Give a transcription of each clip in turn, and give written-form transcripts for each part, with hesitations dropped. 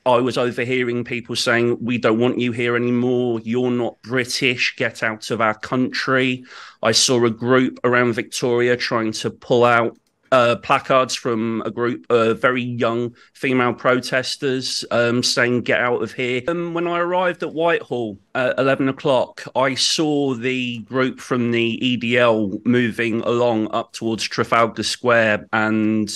I was overhearing people saying, "We don't want you here anymore. You're not British. Get out of our country." I saw a group around Victoria trying to pull out placards from a group of very young female protesters saying, "Get out of here." When I arrived at Whitehall at 11 o'clock, I saw the group from the EDL moving along up towards Trafalgar Square, and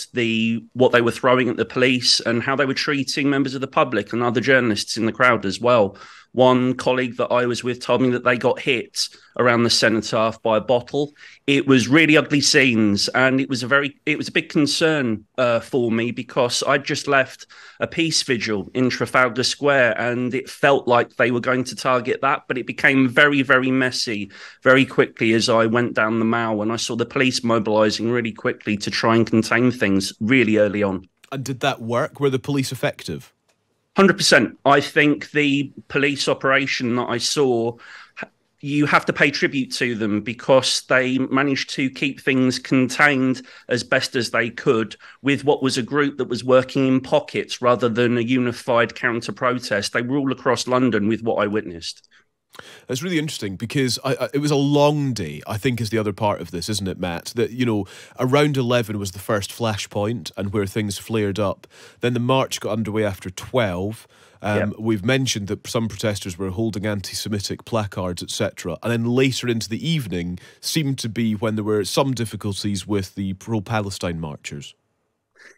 what they were throwing at the police and how they were treating members of the public and other journalists in the crowd as well. One colleague that I was with told me that they got hit around the cenotaph by a bottle. It was really ugly scenes, and it was a big concern for me, because I just left a peace vigil in Trafalgar Square, and it felt like they were going to target that, but it became very, very messy very quickly as I went down the Mall, and I saw the police mobilising really quickly to try and contain things really early on. And did that work? Were the police effective? 100%. I think the police operation that I saw, you have to pay tribute to them, because they managed to keep things contained as best as they could with what was a group that was working in pockets rather than a unified counter-protest. They were all across London with what I witnessed. It's really interesting because it was a long day, I think, is the other part of this, isn't it, Matt? That, you know, around 11 was the first flashpoint and where things flared up. Then the march got underway after 12. Yep. We've mentioned that some protesters were holding anti-Semitic placards, etc. And then later into the evening seemed to be when there were some difficulties with the pro-Palestine marchers.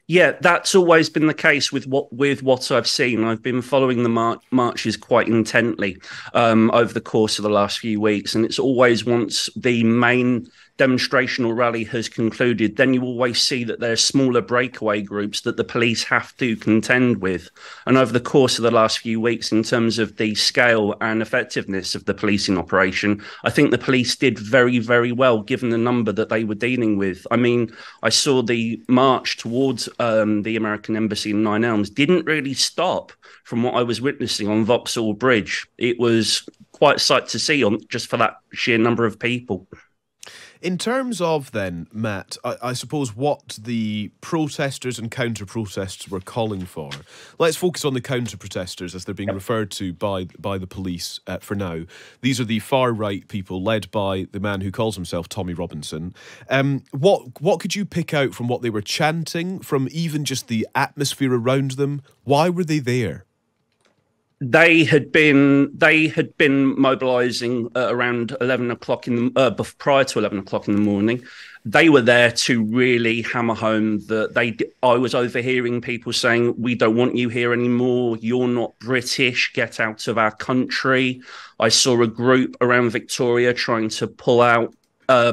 Yeah, that's always been the case with what I've seen. I've been following the marches quite intently over the course of the last few weeks, and it's always, once the main demonstration or rally has concluded, then you always see that there are smaller breakaway groups that the police have to contend with. And over the course of the last few weeks, in terms of the scale and effectiveness of the policing operation, I think the police did very, very well, given the number that they were dealing with. I mean, I saw the march towards the American embassy in Nine Elms didn't really stop from what I was witnessing on Vauxhall Bridge. It was quite a sight to see, just for that sheer number of people. In terms of then, Matt, I suppose what the protesters and counter-protesters were calling for. Let's focus on the counter-protesters as they're being referred to by the police for now. These are the far-right people led by the man who calls himself Tommy Robinson. What could you pick out from what they were chanting, from even just the atmosphere around them? Why were they there? They had been mobilising around 11 o'clock prior to 11 o'clock in the morning. They were there to really hammer home that I was overhearing people saying, "We don't want you here anymore. You're not British. Get out of our country." I saw a group around Victoria trying to pull out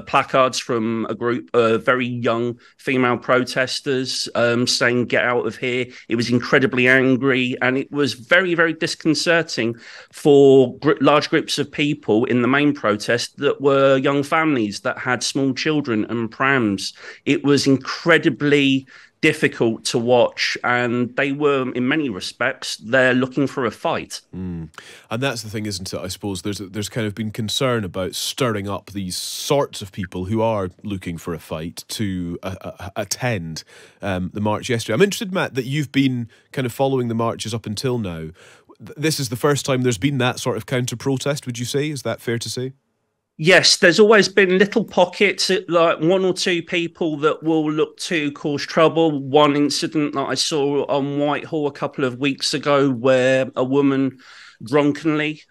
placards from a group of very young female protesters saying, "Get out of here." It was incredibly angry, and it was very, very disconcerting for large groups of people in the main protest that were young families that had small children and prams. It was incredibly difficult to watch, and they were, in many respects, they're looking for a fight. And that's the thing, isn't it? I suppose there's kind of been concern about stirring up these sorts of people who are looking for a fight to attend the march yesterday. I'm interested, Matt, that you've been kind of following the marches up until now. This is the first time there's been that sort of counter-protest, would you say? Is that fair to say? Yes, there's always been little pockets, like one or two people that will look to cause trouble. One incident that I saw on Whitehall a couple of weeks ago, where a woman drunkenly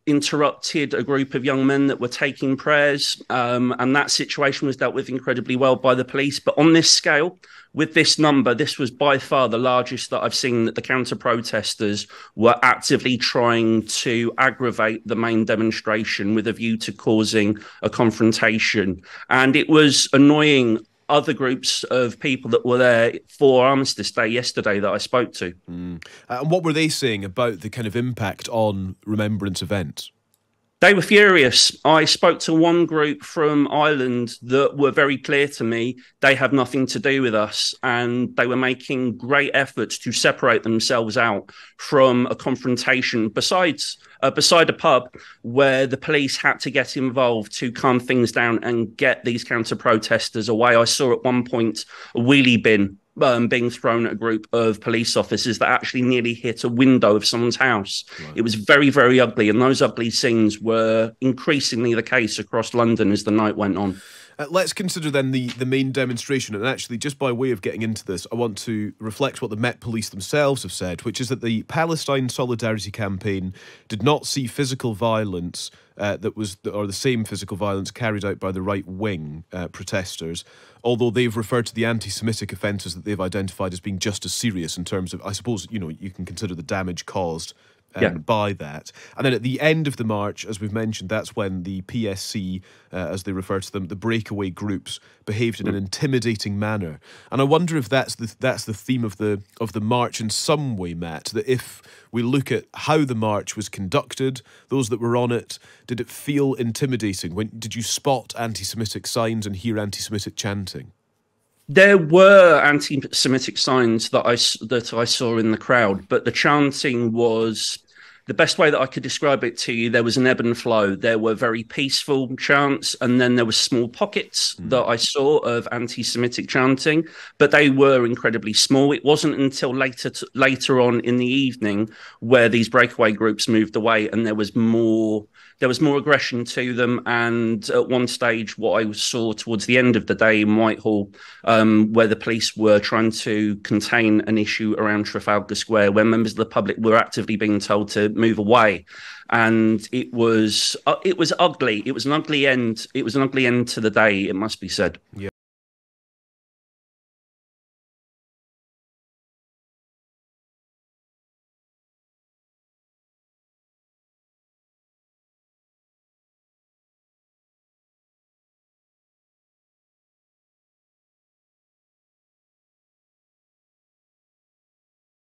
interrupted a group of young men that were taking prayers, and that situation was dealt with incredibly well by the police. But on this scale, with this number, this was by far the largest that I've seen, that the counter-protesters were actively trying to aggravate the main demonstration with a view to causing a confrontation. And it was annoying other groups of people that were there for Armistice Day yesterday that I spoke to. And what were they saying about the kind of impact on remembrance events? They were furious. I spoke to one group from Ireland that were very clear to me they have nothing to do with us, and they were making great efforts to separate themselves out from a confrontation beside a pub, where the police had to get involved to calm things down and get these counter-protesters away. I saw at one point a wheelie bin being thrown at a group of police officers that actually nearly hit a window of someone's house. Right. It was very, very ugly, and those ugly scenes were increasingly the case across London as the night went on. Let's consider then the main demonstration. And actually, just by way of getting into this, I want to reflect what the Met Police themselves have said, which is that the Palestine Solidarity Campaign did not see physical violence or the same physical violence carried out by the right-wing protesters, although they've referred to the anti-Semitic offences that they've identified as being just as serious in terms of, I suppose, you can consider the damage caused by that. And then at the end of the march, as we've mentioned, that's when the PSC, as they refer to them, the breakaway groups, behaved in an intimidating manner. And I wonder if that's the theme of the march in some way, Matt, that if we look at how the march was conducted, those that were on it, did it feel intimidating? Did you spot anti-Semitic signs and hear anti-Semitic chanting? There were anti-Semitic signs that I saw in the crowd, but the chanting was the best way that I could describe it to you. There was an ebb and flow. There were very peaceful chants, and then there were small pockets that I saw of anti-Semitic chanting, but they were incredibly small. It wasn't until later on in the evening where these breakaway groups moved away, and there was more aggression to them. And at one stage, what I saw towards the end of the day in Whitehall, where the police were trying to contain an issue around Trafalgar Square, where members of the public were actively being told to move away. And it was ugly. It was an ugly end. It was an ugly end to the day, it must be said. Yeah.